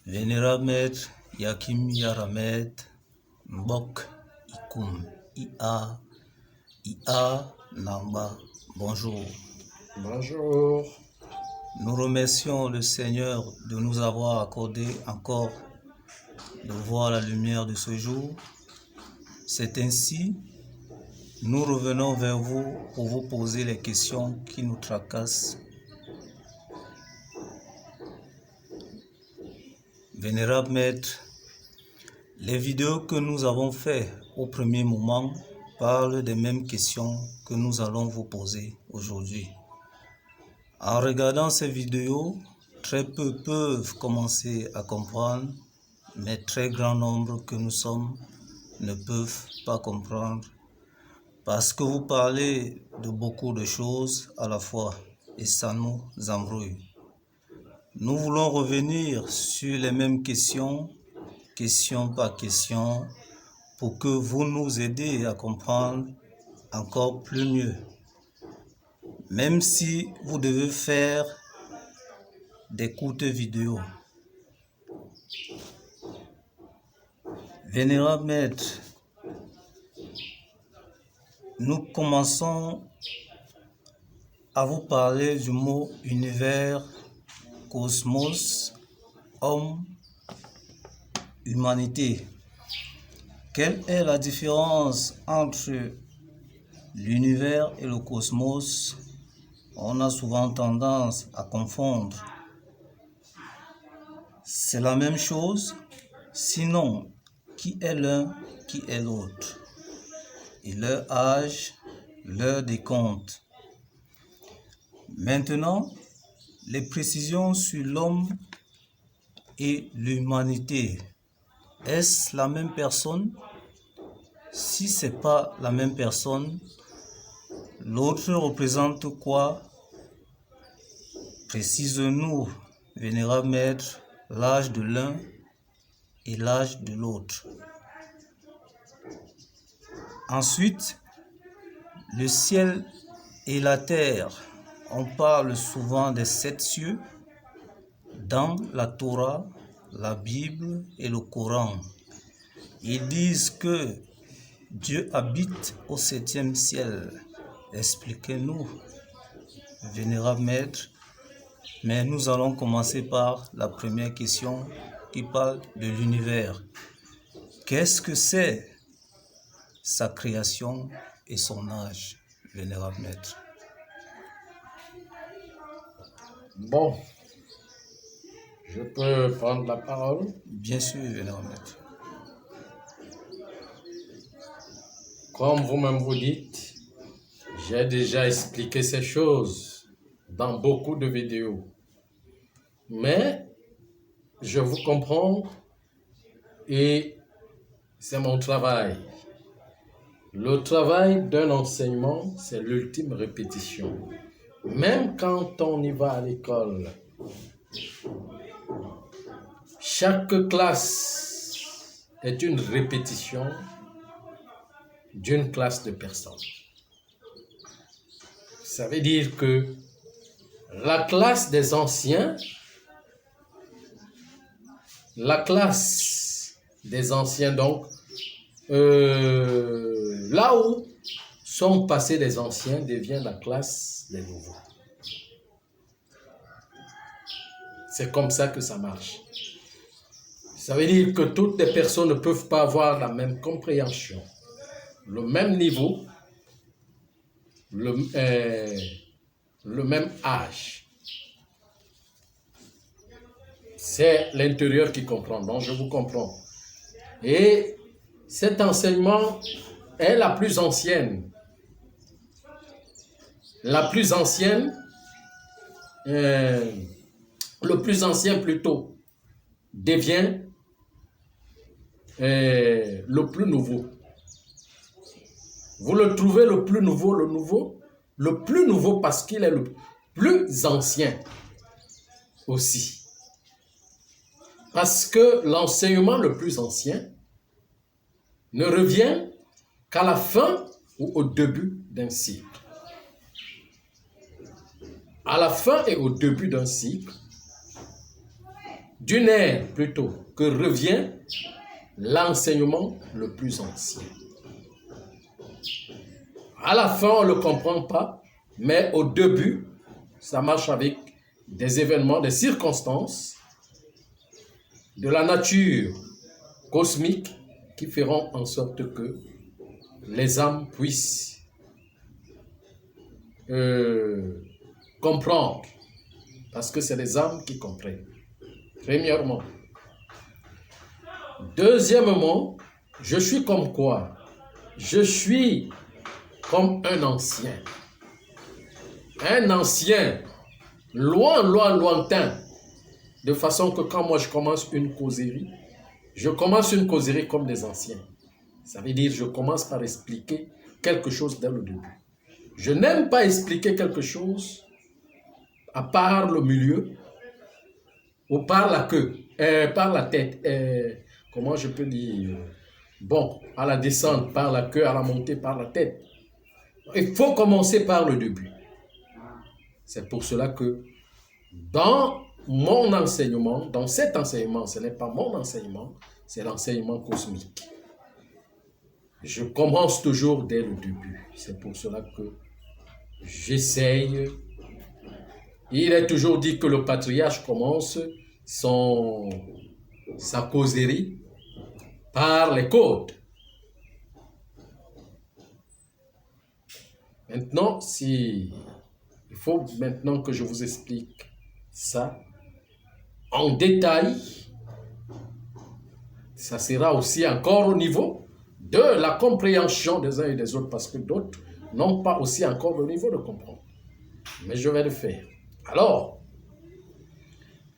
Vénérable Maître Yakim Yaramed Mbok Ikum Ia Namba, bonjour. Bonjour. Nous remercions le Seigneur de nous avoir accordé encore de voir la lumière de ce jour. C'est ainsi, nous revenons vers vous pour vous poser les questions qui nous tracassent. Vénérable Maître, les vidéos que nous avons faites au premier moment parlent des mêmes questions que nous allons vous poser aujourd'hui. En regardant ces vidéos, très peu peuvent commencer à comprendre, mais très grand nombre que nous sommes ne peuvent pas comprendre parce que vous parlez de beaucoup de choses à la fois et ça nous embrouille. Nous voulons revenir sur les mêmes questions, question par question, pour que vous nous aidiez à comprendre encore plus mieux. Même si vous devez faire des courtes vidéos. Vénérable Maître, nous commençons à vous parler du mot univers, cosmos, homme, humanité. Quelle est la différence entre l'univers et le cosmos? On a souvent tendance à confondre. C'est la même chose? Sinon, qui est l'un, qui est l'autre? Et leur âge, leur décompte. Maintenant, les précisions sur l'homme et l'humanité. Est-ce la même personne? Si ce n'est pas la même personne, l'autre représente quoi? Précise-nous, Vénérable Maître, l'âge de l'un et l'âge de l'autre. Ensuite, le ciel et la terre. On parle souvent des 7 cieux dans la Torah, la Bible et le Coran. Ils disent que Dieu habite au 7e ciel. Expliquez-nous, Vénérable Maître. Mais nous allons commencer par la première question qui parle de l'univers. Qu'est-ce que c'est sa création et son âge, Vénérable Maître? Bon, je peux prendre la parole? Bien sûr, Vénérable Maître. Comme vous-même vous dites, j'ai déjà expliqué ces choses dans beaucoup de vidéos. Mais je vous comprends et c'est mon travail. Le travail d'un enseignement, c'est l'ultime répétition. Même quand on y va à l'école, chaque classe est une répétition d'une classe de personnes. Ça veut dire que la classe des anciens, donc, là où sont passés les anciens devient la classe des nouveaux. C'est comme ça que ça marche. Ça veut dire que toutes les personnes ne peuvent pas avoir la même compréhension, le même niveau, le même âge. C'est l'intérieur qui comprend, donc je vous comprends. Et cet enseignement est la plus ancienne. La plus ancienne, le plus ancien plutôt, devient le plus nouveau. Vous le trouvez le plus nouveau, le plus nouveau parce qu'il est le plus ancien aussi. Parce que l'enseignement le plus ancien ne revient qu'à la fin ou au début d'un cycle. À la fin et au début d'un cycle, d'une ère plutôt, que revient l'enseignement le plus ancien. À la fin, on ne le comprend pas, mais au début, ça marche avec des événements, des circonstances de la nature cosmique qui feront en sorte que les âmes puissent comprendre, parce que c'est les âmes qui comprennent. Premièrement. Deuxièmement, je suis comme quoi? Je suis comme un ancien. Un ancien, lointain. De façon que quand moi je commence une causerie comme des anciens. Ça veut dire je commence par expliquer quelque chose dès le début. Je n'aime pas expliquer quelque chose à part le milieu ou par la queue, par la tête. Comment je peux dire? Bon, à la descente par la queue, à la montée par la tête. Il faut commencer par le début. C'est pour cela que dans mon enseignement, dans cet enseignement, ce n'est pas mon enseignement, c'est l'enseignement cosmique. Je commence toujours dès le début. C'est pour cela que j'essaye. Il est toujours dit que le patriarche commence sa causerie par les codes. Maintenant, il faut maintenant que je vous explique ça en détail. Ça sera aussi encore au niveau de la compréhension des uns et des autres, parce que d'autres n'ont pas aussi encore le niveau de comprendre. Mais je vais le faire. Alors,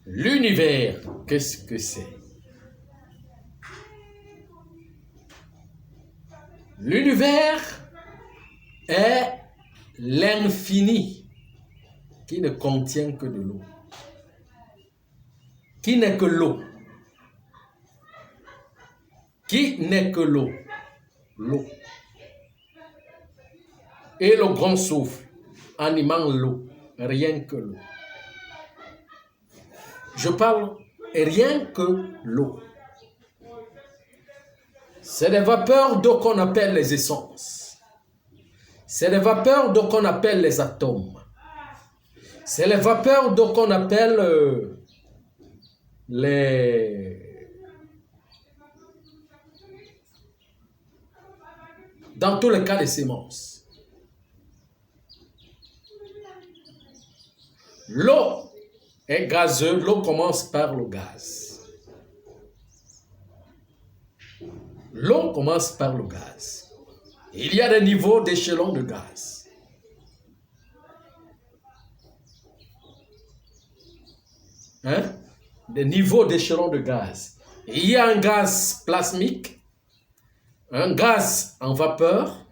l'univers, qu'est-ce que c'est? L'univers est l'infini qui ne contient que de l'eau. Qui n'est que l'eau? Qui n'est que l'eau? L'eau. Et le grand souffle, animant l'eau, rien que l'eau. Je parle rien que l'eau. C'est des vapeurs d'eau qu'on appelle les essences. C'est les vapeurs d'eau qu'on appelle les atomes. C'est les vapeurs d'eau qu'on appelle dans tous les cas, les semences. L'eau est gazeuse, l'eau commence par le gaz. L'eau commence par le gaz. Il y a des niveaux d'échelons de gaz. Des niveaux d'échelons de gaz. Il y a un gaz plasmique, un gaz en vapeur,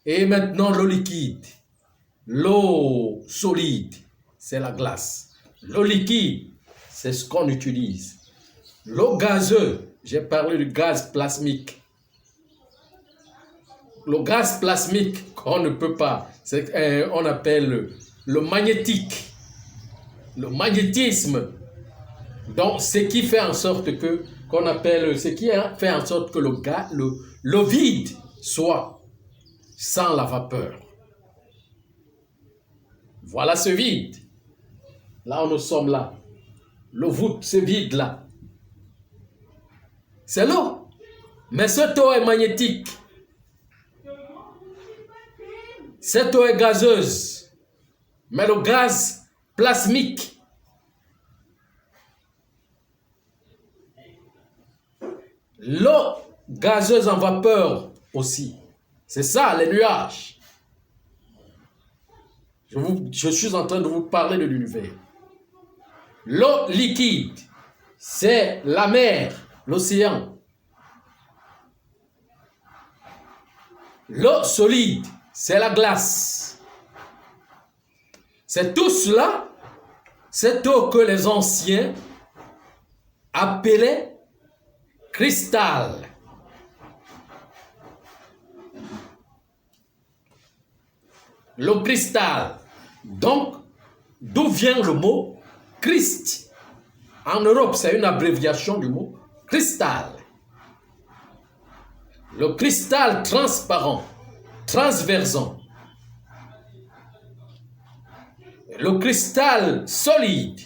et maintenant l'eau liquide. L'eau solide, c'est la glace. L'eau liquide, c'est ce qu'on utilise. L'eau gazeuse, j'ai parlé du gaz plasmique. Le gaz plasmique qu'on ne peut pas, on appelle le magnétique. Le magnétisme. Donc, ce qui fait en sorte que, ce qui fait en sorte que le vide soit sans la vapeur. Voilà ce vide. Là où nous sommes là. Ce vide-là. C'est l'eau. Mais cette eau est magnétique. Cette eau est gazeuse. Mais le gaz plasmique. L'eau gazeuse en vapeur aussi. C'est ça, les nuages. Je suis en train de vous parler de l'univers. L'eau liquide, c'est la mer, l'océan. L'eau solide, c'est la glace. C'est tout cela, cette eau que les anciens appelaient cristal. Le cristal. Donc, d'où vient le mot Christ? En Europe, c'est une abréviation du mot cristal. Le cristal transparent, transversant. Le cristal solide.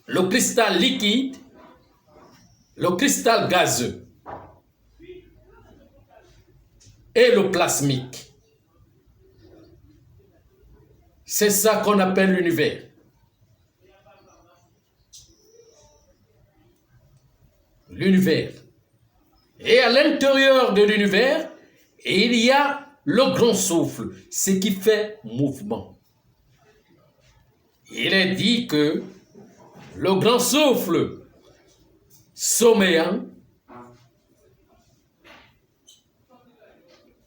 Le cristal liquide. Le cristal gazeux. Et le plasmique. C'est ça qu'on appelle l'univers. L'univers. Et à l'intérieur de l'univers, il y a le grand souffle, ce qui fait mouvement. Il est dit que le grand souffle sommeillant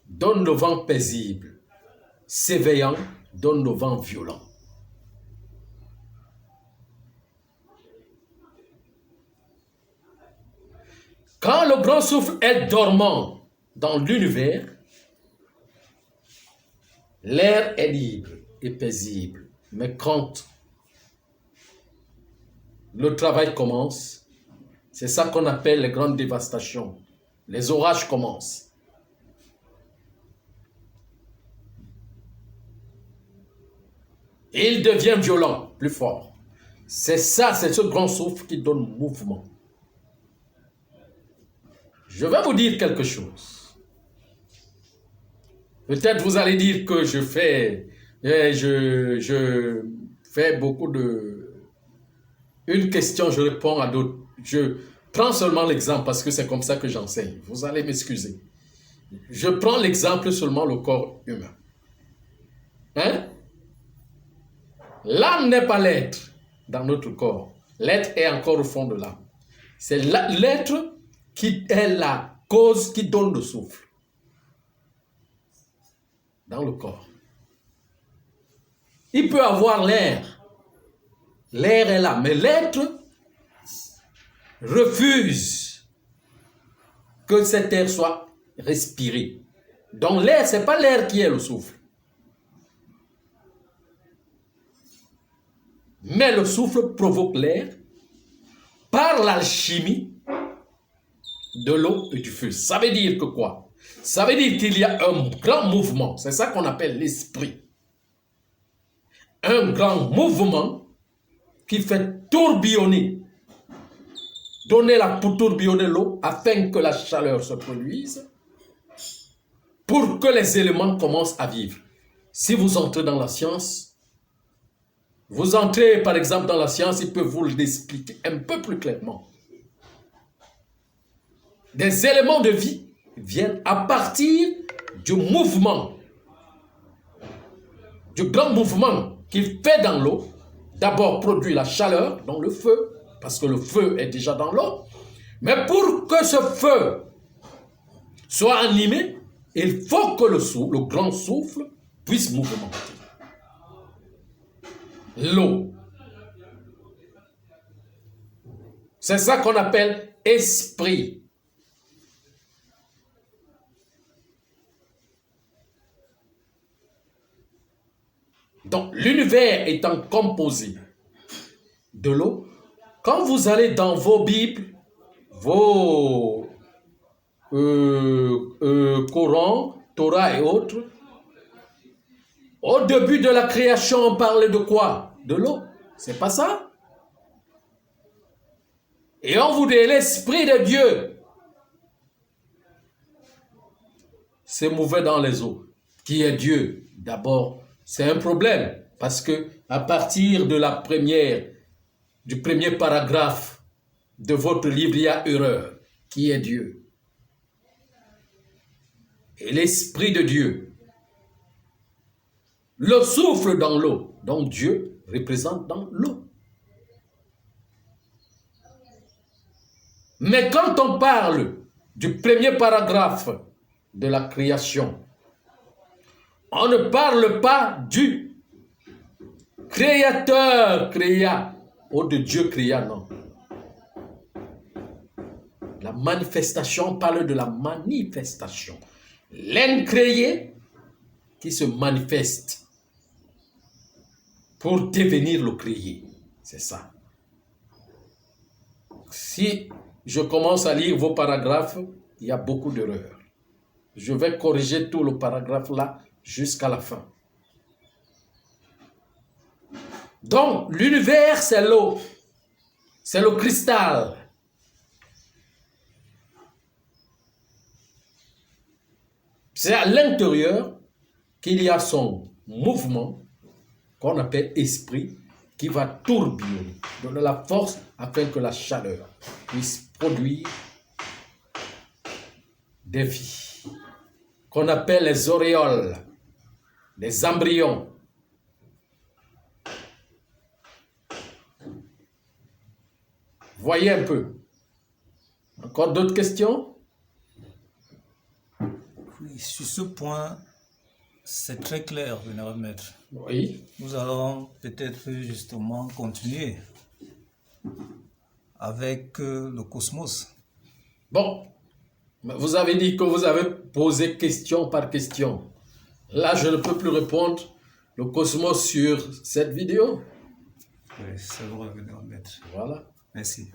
donne le vent paisible, s'éveillant donne le vent violent. Quand le grand souffle est dormant dans l'univers, l'air est libre et paisible. Mais quand le travail commence, c'est ça qu'on appelle les grandes dévastations. Les orages commencent. Il devient violent, plus fort. C'est ça, c'est ce grand souffle qui donne mouvement. Je vais vous dire quelque chose. Peut-être vous allez dire que je fais beaucoup de... Une question, je réponds à d'autres. Je prends seulement l'exemple parce que c'est comme ça que j'enseigne. Vous allez m'excuser. Je prends l'exemple seulement le corps humain. Hein? L'âme n'est pas l'être dans notre corps. L'être est encore au fond de l'âme. C'est l'être qui est la cause qui donne le souffle dans le corps. Il peut avoir l'air. L'air est là, mais l'être refuse que cet air soit respiré. Donc l'air, ce n'est pas l'air qui est le souffle. Mais le souffle provoque l'air par l'alchimie de l'eau et du feu. Ça veut dire que quoi? Ça veut dire qu'il y a un grand mouvement. C'est ça qu'on appelle l'esprit. Un grand mouvement qui fait tourbillonner, pour tourbillonner l'eau afin que la chaleur se produise, pour que les éléments commencent à vivre. Si vous entrez dans la science, vous entrez par exemple dans la science, il peut vous l'expliquer un peu plus clairement. Des éléments de vie viennent à partir du mouvement, du grand mouvement qu'il fait dans l'eau. D'abord produit la chaleur, donc le feu, parce que le feu est déjà dans l'eau. Mais pour que ce feu soit animé, il faut que le grand souffle puisse mouvementer l'eau. C'est ça qu'on appelle esprit. Donc, l'univers étant composé de l'eau, quand vous allez dans vos Bibles, vos Corans, Torah et autres, au début de la création, on parle de quoi? De l'eau. C'est pas ça? Et on vous dit l'Esprit de Dieu se mouvait dans les eaux. Qui est Dieu? D'abord, c'est un problème parce que à partir de du premier paragraphe de votre livre, il y a erreur. Qui est Dieu? Et l'Esprit de Dieu. Le souffle dans l'eau. Donc Dieu représente dans l'eau. Mais quand on parle du premier paragraphe de la création, on ne parle pas du créateur créa ou de Dieu créa, non. La manifestation, on parle de la manifestation. L'incréé qui se manifeste pour devenir le créé. C'est ça. Si je commence à lire vos paragraphes, il y a beaucoup d'erreurs. Je vais corriger tout le paragraphe là jusqu'à la fin. Donc, l'univers, c'est l'eau. C'est le cristal. C'est à l'intérieur qu'il y a son mouvement qu'on appelle esprit qui va tourbillonner, donner la force afin que la chaleur puisse produire des vies qu'on appelle les auréoles, les embryons. Voyez un peu. Encore d'autres questions? Oui, sur ce point, c'est très clair, Vénérable Maître. Oui. Nous allons peut-être justement continuer avec le cosmos. Bon, vous avez dit que vous avez posé question par question. Là, je ne peux plus répondre le cosmos sur cette vidéo. Oui, c'est vrai, Vénérable Maître. Voilà. Merci.